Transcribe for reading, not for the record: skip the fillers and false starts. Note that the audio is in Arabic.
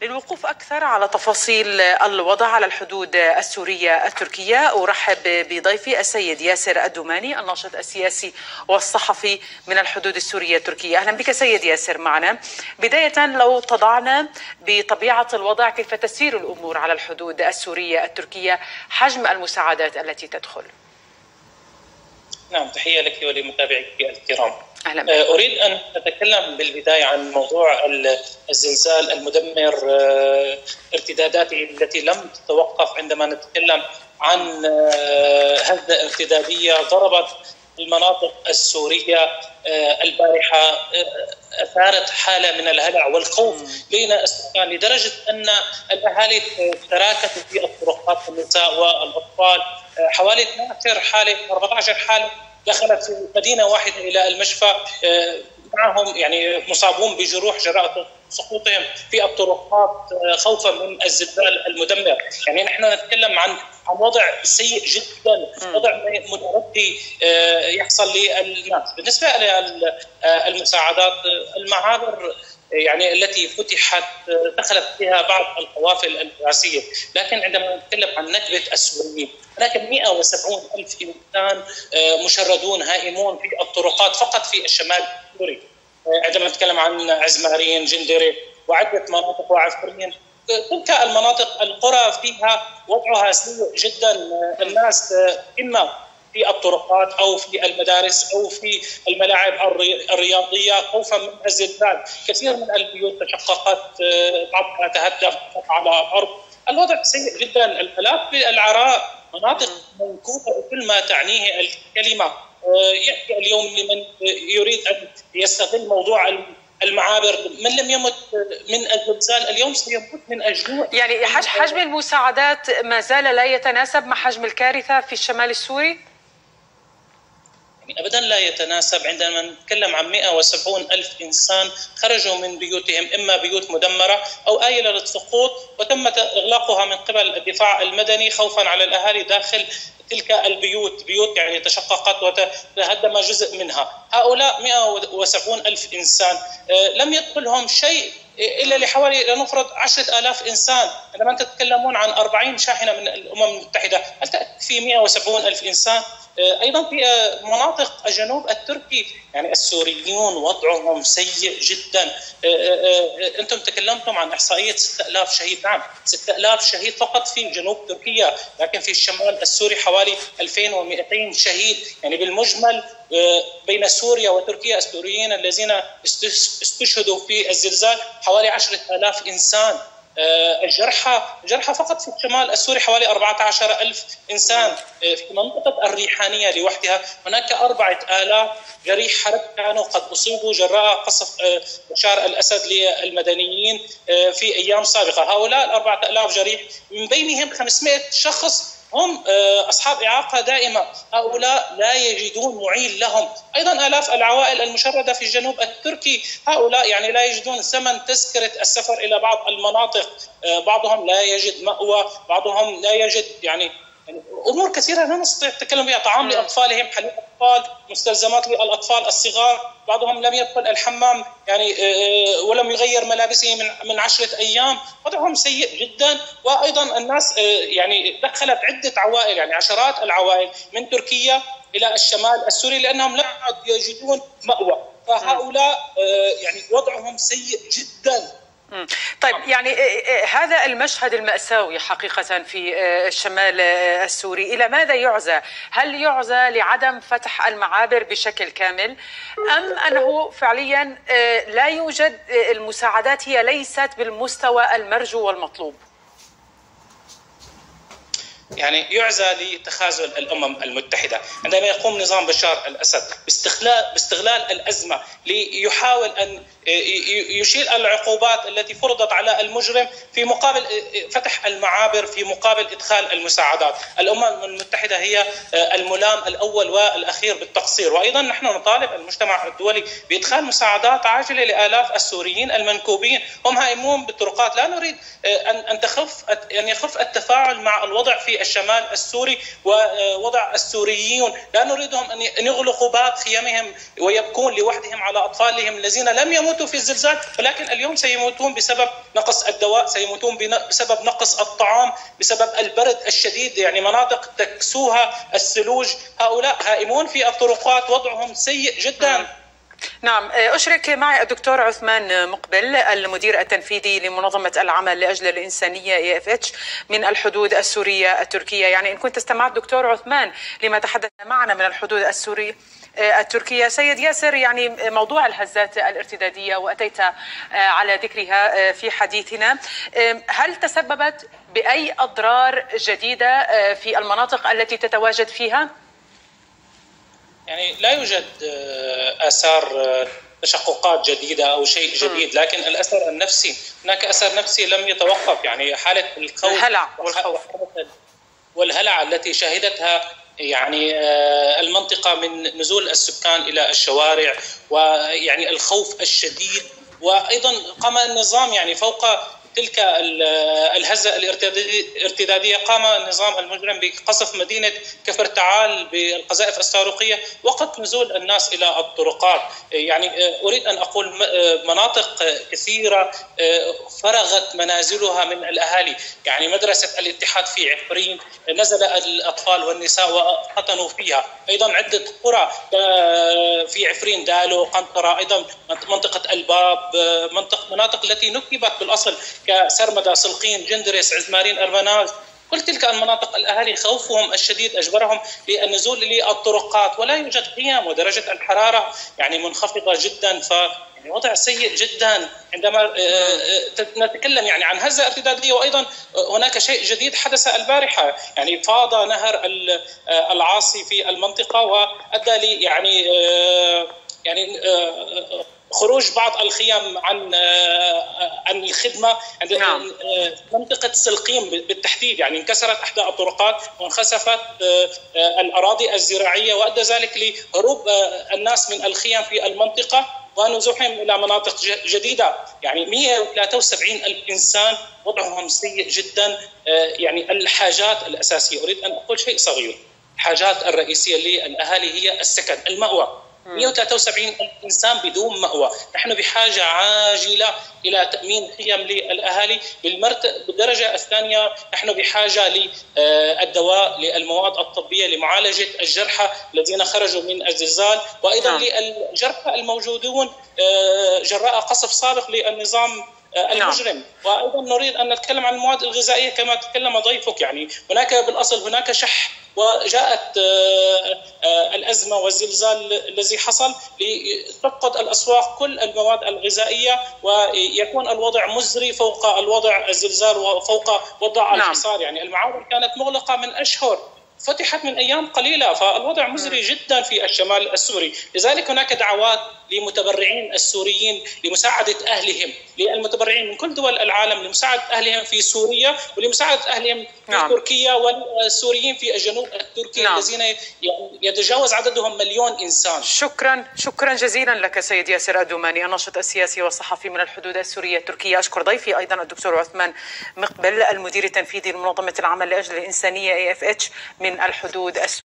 للوقوف أكثر على تفاصيل الوضع على الحدود السورية التركية أرحب بضيفي السيد ياسر الدوماني الناشط السياسي والصحفي من الحدود السورية التركية. أهلا بك سيد ياسر معنا. بداية لو تضعنا بطبيعة الوضع، كيف تسير الأمور على الحدود السورية التركية، حجم المساعدات التي تدخل؟ نعم، تحية لك ولمتابعيك الكرام. أهلا. أريد أن أتكلم بالبداية عن موضوع الزلزال المدمر، ارتداداته التي لم تتوقف. عندما نتكلم عن هزة ارتدادية ضربت المناطق السورية البارحة، أثارت حالة من الهلع والخوف بين السكان، لدرجة أن الأهالي تراكتوا في الطرقات، النساء والأطفال. حوالي 12 حالة 14 حالة دخلت في مدينة واحدة إلى المشفى، معهم يعني مصابون بجروح جراء سقوطهم في الطرقات خوفا من الزلزال المدمر. يعني نحن نتكلم عن وضع سيء جدا، وضع متردي يحصل للناس. بالنسبة للمساعدات، المعابر يعني التي فتحت دخلت فيها بعض القوافل الرئاسية، لكن عندما نتكلم عن نكبة السوريين، هناك 170 ألف إنسان مشردون هائمون في الطرقات فقط في الشمال السوري. عندما نتكلم عن عزمارين، جندري وعدة مناطق وعفرين، تلك المناطق القرى فيها وضعها سيء جدا. الناس إما في الطرقات أو في المدارس أو في الملاعب الرياضية خوفا من الزلزال. كثير من البيوت تشققت، بعضها تهدم على الأرض. الوضع سيء جدا. الآلاف بالعراء، مناطق منكوبة بكل ما تعنيه الكلمة. يأتي اليوم لمن يريد أن يستغل موضوع المعابر، من لم يمت من الزلزال اليوم سيموت من الجوع. يعني حجم المساعدات ما زال لا يتناسب مع حجم الكارثة في الشمال السوري؟ أبدا لا يتناسب. عندما نتكلم عن 170 ألف إنسان خرجوا من بيوتهم، إما بيوت مدمرة أو آيلة للسقوط، وتم إغلاقها من قبل الدفاع المدني خوفا على الأهالي داخل تلك البيوت. بيوت يعني تشققت وتهدم جزء منها. هؤلاء 170 ألف إنسان لم يدخلهم شيء إلا لحوالي لنفرض 10,000 إنسان. عندما تتكلمون عن 40 شاحنة من الأمم المتحدة، هل تكفي 170 ألف إنسان؟ أيضا في مناطق الجنوب التركي يعني السوريون وضعهم سيء جدا. أنتم تكلمتم عن إحصائية 6000 شهيد. نعم، 6000 شهيد فقط في جنوب تركيا، لكن في الشمال السوري حوالي 2200 شهيد. يعني بالمجمل بين سوريا وتركيا السوريين الذين استشهدوا في الزلزال حوالي 10,000 إنسان. الجرحى فقط في الشمال السوري حوالي 14,000 إنسان. في منطقة الريحانية لوحدها هناك 4,000 جريح حرب كانوا قد أصيبوا جراء قصف بشار الأسد للمدنيين في أيام سابقة. هؤلاء 4,000 جريح من بينهم 500 شخص هم أصحاب إعاقة دائمة. هؤلاء لا يجدون معين لهم. أيضا آلاف العوائل المشردة في الجنوب التركي، هؤلاء يعني لا يجدون ثمن تذكرة السفر إلى بعض المناطق. بعضهم لا يجد مأوى، بعضهم لا يجد يعني أمور كثيرة لا نستطيع التكلم بها. طعام لأطفالهم، حليب أطفال، مستلزمات للأطفال الصغار. بعضهم لم يدخل الحمام يعني ولم يغير ملابسه من 10 أيام. وضعهم سيء جدا. وأيضا الناس يعني دخلت عدة عوائل، يعني عشرات العوائل من تركيا إلى الشمال السوري لأنهم لا يجدون مأوى. فهؤلاء يعني وضعهم سيء جدا. طيب، يعني هذا المشهد المأساوي حقيقة في الشمال السوري إلى ماذا يعزى؟ هل يعزى لعدم فتح المعابر بشكل كامل، أم أنه فعليا لا يوجد المساعدات، هي ليست بالمستوى المرجو والمطلوب؟ يعني يعزى لتخاذل الأمم المتحدة عندما يقوم نظام بشار الأسد باستغلال الأزمة ليحاول أن يشيل العقوبات التي فرضت على المجرم في مقابل فتح المعابر، في مقابل إدخال المساعدات. الأمم المتحدة هي الملام الأول والأخير بالتقصير. وأيضا نحن نطالب المجتمع الدولي بإدخال مساعدات عاجلة لآلاف السوريين المنكوبين، هم هائمون بالطرقات. لا نريد أن يخف التفاعل مع الوضع في في الشمال السوري ووضع السوريون. لا نريدهم أن يغلقوا باب خيامهم ويبكون لوحدهم على أطفالهم الذين لم يموتوا في الزلزال، ولكن اليوم سيموتون بسبب نقص الدواء، سيموتون بسبب نقص الطعام، بسبب البرد الشديد. يعني مناطق تكسوها الثلوج، هؤلاء هائمون في الطرقات، وضعهم سيء جدا. نعم، أشرك معي الدكتور عثمان مقبل المدير التنفيذي لمنظمة العمل لأجل الإنسانية EFH من الحدود السورية التركية. يعني إن كنت استمعت دكتور عثمان لما تحدث معنا من الحدود السورية التركية. سيد ياسر، يعني موضوع الهزات الارتدادية وأتيت على ذكرها في حديثنا، هل تسببت بأي أضرار جديدة في المناطق التي تتواجد فيها؟ يعني لا يوجد آثار تشققات جديدة أو شيء جديد، لكن الأثر النفسي، هناك أثر نفسي لم يتوقف. يعني حالة الخوف والهلع التي شهدتها يعني المنطقة من نزول السكان إلى الشوارع، ويعني الخوف الشديد. وأيضا قام النظام يعني فوق تلك الهزة الارتدادية، قام النظام المجرم بقصف مدينة كفرتعال بالقذائف الصاروخية وقت نزول الناس إلى الطرقات. يعني أريد أن أقول مناطق كثيرة فرغت منازلها من الأهالي. يعني مدرسة الاتحاد في عفرين نزل الأطفال والنساء وقطنوا فيها. أيضا عدة قرى في عفرين، دالو، قنطرة، أيضا منطقة الباب، مناطق التي نكبت بالأصل كسرمدة، سلقين، جندرس، عزمارين، أرمناز. كل تلك المناطق الأهالي خوفهم الشديد أجبرهم للنزول للطرقات، ولا يوجد قيام، ودرجة الحرارة يعني منخفضة جدا. يعني وضع سيء جدا عندما نتكلم يعني عن هزة ارتدادية. وأيضا هناك شيء جديد حدث البارحة، يعني فاض نهر العاصي في المنطقة وأدى لي يعني خروج بعض الخيام عن الخدمة عند منطقة سلقيم بالتحديد. يعني انكسرت إحدى الطرقات وانخسفت الأراضي الزراعية، وأدى ذلك لهروب الناس من الخيام في المنطقة ونزوحهم إلى مناطق جديدة. يعني 173 ألف إنسان وضعهم سيء جدا. يعني الحاجات الأساسية، أريد أن أقول شيء صغير، الحاجات الرئيسية للأهالي هي السكن، المأوى. 173 ألف إنسان بدون مأوى. نحن بحاجة عاجلة إلى تأمين خيم للأهالي. بالدرجة الثانية نحن بحاجة للدواء، للمواد الطبية لمعالجة الجرحى الذين خرجوا من الزلزال، وأيضا للجرحى الموجودون جراء قصف سابق للنظام المجرم. وأيضا نريد أن نتكلم عن المواد الغذائية كما تكلم ضيفك. يعني هناك بالأصل هناك شح، وجاءت الأزمة والزلزال الذي حصل لتفقد الأسواق كل المواد الغذائية، ويكون الوضع مزري فوق الوضع الزلزال وفوق وضع الحصار. يعني المعابر كانت مغلقة من أشهر، فتحت من أيام قليلة، فالوضع مزري جدا في الشمال السوري. لذلك هناك دعوات لمتبرعين السوريين لمساعدة أهلهم، للمتبرعين من كل دول العالم لمساعدة أهلهم في سوريا ولمساعدة أهلهم في تركيا، والسوريين في الجنوب التركي الذين يتجاوز عددهم 1,000,000 إنسان. شكرا جزيلا لك سيد ياسر الدوماني، الناشط السياسي والصحفي من الحدود السورية التركية. أشكر ضيفي أيضا الدكتور عثمان مقبل المدير التنفيذي لمنظمة العمل لأجل الإنسانية EFH من الحدود السورية.